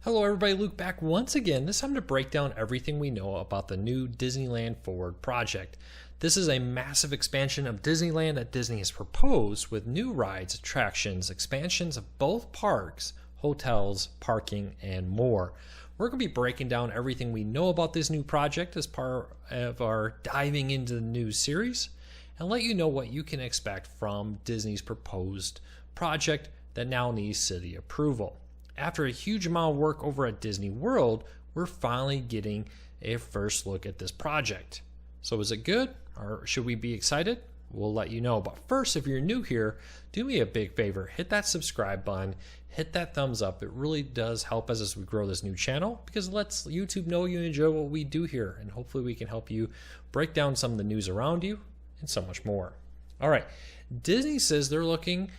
Hello everybody, Luke back once again, this time to break down everything we know about the new Disneyland Forward project. This is a massive expansion of Disneyland that Disney has proposed with new rides, attractions, expansions of both parks, hotels, parking, and more. We're going to be breaking down everything we know about this new project as part of our diving into the new series and let you know what you can expect from Disney's proposed project that now needs city approval. After a huge amount of work over at Disney World, we're finally getting a first look at this project. So is it good or should we be excited? We'll let you know. But first, if you're new here, do me a big favor. Hit that subscribe button. Hit that thumbs up. It really does help us as we grow this new channel because it lets YouTube know you enjoy what we do here. And hopefully we can help you break down some of the news around you and so much more. All right. Disney says they're looking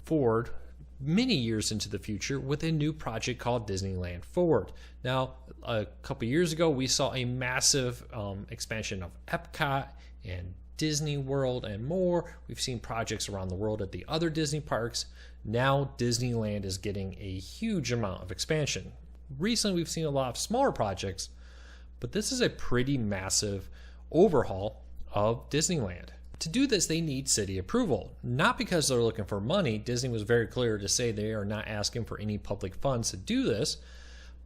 forward many years into the future with a new project called Disneyland Forward. Now, a couple years ago, we saw a massive expansion of Epcot and Disney World and more. We've seen projects around the world at the other Disney parks. Now, Disneyland is getting a huge amount of expansion. Recently, we've seen a lot of smaller projects, but this is a pretty massive overhaul of Disneyland. To do this, they need city approval, not because they're looking for money. Disney was very clear to say they are not asking for any public funds to do this,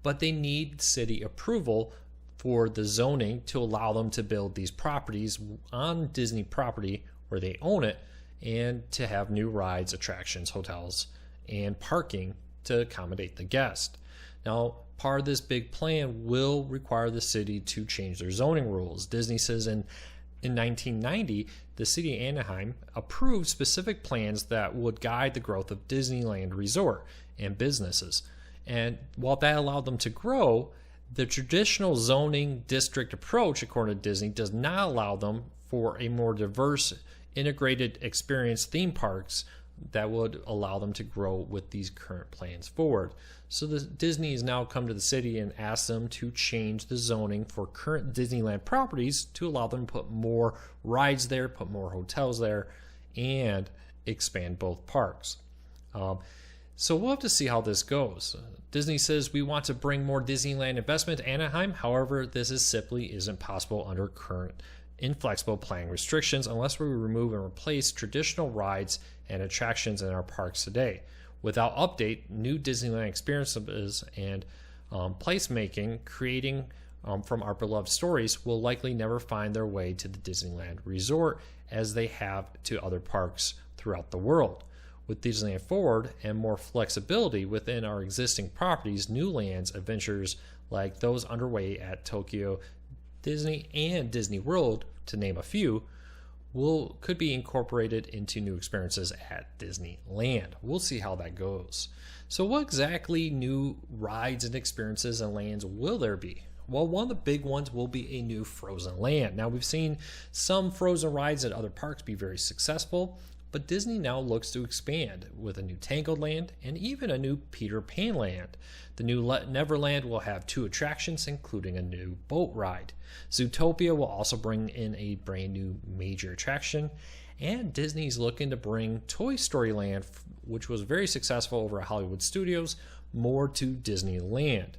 but they need city approval for the zoning to allow them to build these properties on Disney property where they own it and to have new rides, attractions, hotels, and parking to accommodate the guest. Now, part of this big plan will require the city to change their zoning rules. Disney says in 1990, the city of Anaheim approved specific plans that would guide the growth of Disneyland Resort and businesses. And while that allowed them to grow, the traditional zoning district approach, according to Disney, does not allow them for a more diverse, integrated experience theme parks that would allow them to grow with these current plans forward. So Disney has now come to the city and asked them to change the zoning for current Disneyland properties to allow them to put more rides there, put more hotels there, and expand both parks. So we'll have to see how this goes. Disney says we want to bring more Disneyland investment to Anaheim. However, this simply isn't possible under current inflexible planning restrictions unless we remove and replace traditional rides and attractions in our parks today. Without update, new Disneyland experiences and placemaking creating from our beloved stories will likely never find their way to the Disneyland Resort as they have to other parks throughout the world. With Disneyland Forward and more flexibility within our existing properties, new lands, adventures like those underway at Tokyo Disney and Disney World, to name a few, could be incorporated into new experiences at Disneyland. We'll see how that goes. So what exactly new rides and experiences and lands will there be? Well, one of the big ones will be a new Frozen Land. Now, we've seen some Frozen rides at other parks be very successful, but Disney now looks to expand with a new Tangled Land and even a new Peter Pan Land. The new Neverland will have 2 attractions, including a new boat ride. Zootopia will also bring in a brand new major attraction. And Disney's looking to bring Toy Story Land, which was very successful over at Hollywood Studios, more to Disneyland.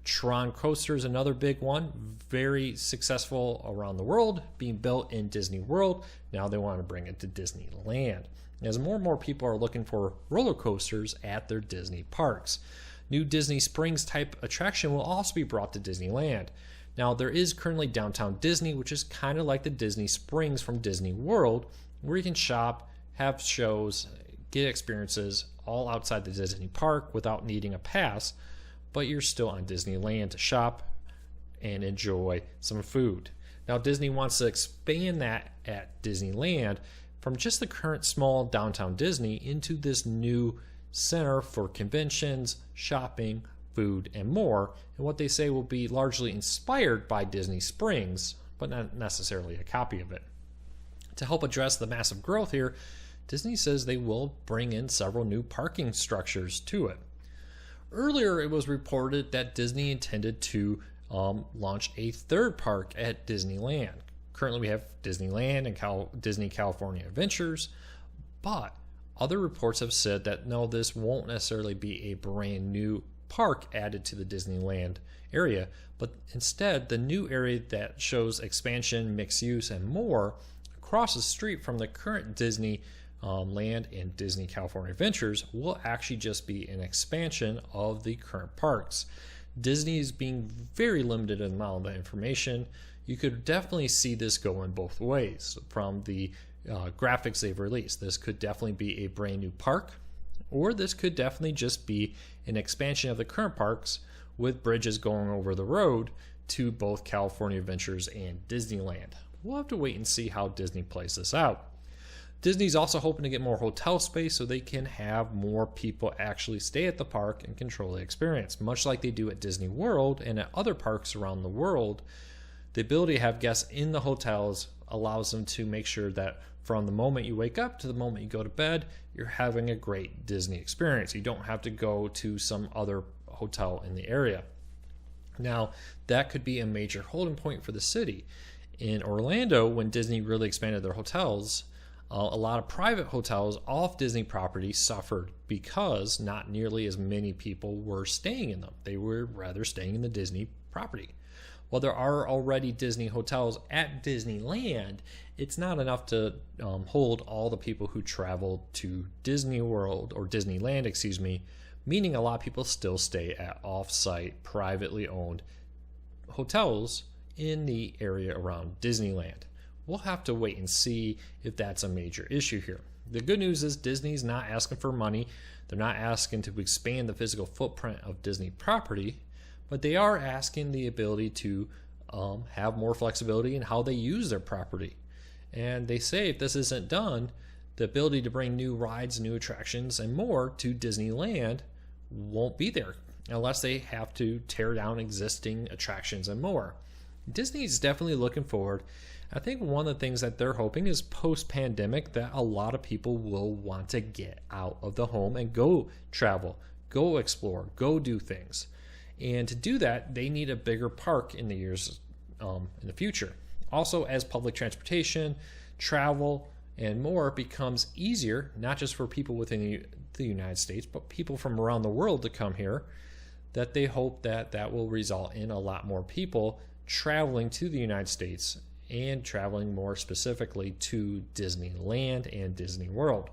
Tron Coaster is another big one, very successful around the world, being built in Disney World. Now they want to bring it to Disneyland. As more and more people are looking for roller coasters at their Disney parks. New Disney Springs type attraction will also be brought to Disneyland. Now there is currently Downtown Disney, which is kind of like the Disney Springs from Disney World, where you can shop, have shows, get experiences all outside the Disney park without needing a pass, but you're still on Disneyland to shop and enjoy some food. Now Disney wants to expand that at Disneyland from just the current small Downtown Disney into this new center for conventions, shopping, food, and more, and what they say will be largely inspired by Disney Springs, but not necessarily a copy of it. To help address the massive growth here, Disney says they will bring in several new parking structures to it. Earlier, it was reported that Disney intended to launch a third park at Disneyland. Currently, we have Disneyland and Disney California Adventures, but other reports have said that no, this won't necessarily be a brand new park added to the Disneyland area, but instead the new area that shows expansion, mixed use, and more across the street from the current Disney Land and Disney California Adventures will actually just be an expansion of the current parks. Disney is being very limited in the amount of information. You could definitely see this going both ways from the graphics they've released. This could definitely be a brand new park, or this could definitely just be an expansion of the current parks with bridges going over the road to both California Adventures and Disneyland. We'll have to wait and see how Disney plays this out. Disney's also hoping to get more hotel space so they can have more people actually stay at the park and control the experience, much like they do at Disney World and at other parks around the world. The ability to have guests in the hotels allows them to make sure that from the moment you wake up to the moment you go to bed, you're having a great Disney experience. You don't have to go to some other hotel in the area. Now, that could be a major holding point for the city. In Orlando, when Disney really expanded their hotels, a lot of private hotels off Disney property suffered because not nearly as many people were staying in them. They were rather staying in the Disney property. While there are already Disney hotels at Disneyland, it's not enough to hold all the people who travel to Disney World or Disneyland, meaning a lot of people still stay at off-site, privately owned hotels in the area around Disneyland. We'll have to wait and see if that's a major issue here. The good news is Disney's not asking for money. They're not asking to expand the physical footprint of Disney property, but they are asking the ability to have more flexibility in how they use their property. And they say if this isn't done, the ability to bring new rides, new attractions, and more to Disneyland won't be there unless they have to tear down existing attractions and more. Disney's definitely looking forward. I think one of the things that they're hoping is post-pandemic that a lot of people will want to get out of the home and go travel, go explore, go do things. And to do that, they need a bigger park in the years in the future. Also, as public transportation, travel, and more becomes easier, not just for people within the United States, but people from around the world to come here, that they hope that that will result in a lot more people traveling to the United States and traveling more specifically to Disneyland and Disney World.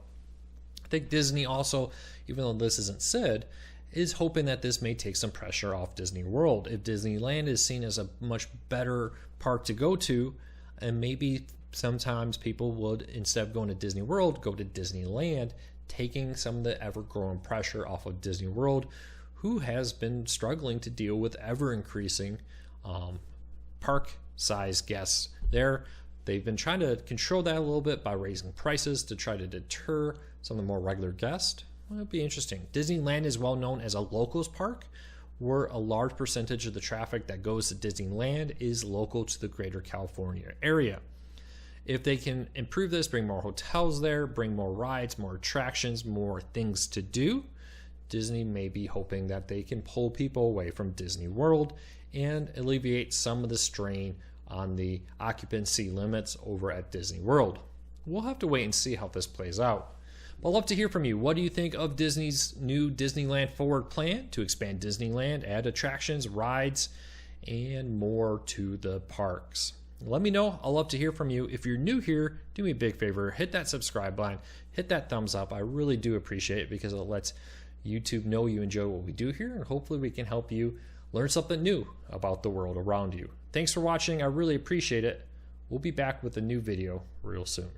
I think Disney also, even though this isn't said, is hoping that this may take some pressure off Disney World. If Disneyland is seen as a much better park to go to, and maybe sometimes people would, instead of going to Disney World, go to Disneyland, taking some of the ever-growing pressure off of Disney World, who has been struggling to deal with ever-increasing park size guests there. They've been trying to control that a little bit by raising prices to try to deter some of the more regular guests. Well, it'll be interesting. Disneyland is well known as a locals park, where a large percentage of the traffic that goes to Disneyland is local to the greater California area. If they can improve this, bring more hotels there, bring more rides, more attractions, more things to do, Disney may be hoping that they can pull people away from Disney World and alleviate some of the strain on the occupancy limits over at Disney World. We'll have to wait and see how this plays out. But I'd love to hear from you. What do you think of Disney's new Disneyland Forward plan to expand Disneyland, add attractions, rides, and more to the parks? Let me know. I'd love to hear from you. If you're new here, do me a big favor. Hit that subscribe button. Hit that thumbs up. I really do appreciate it because it lets YouTube know you enjoy what we do here, and hopefully we can help you learn something new about the world around you. Thanks for watching. I really appreciate it. We'll be back with a new video real soon.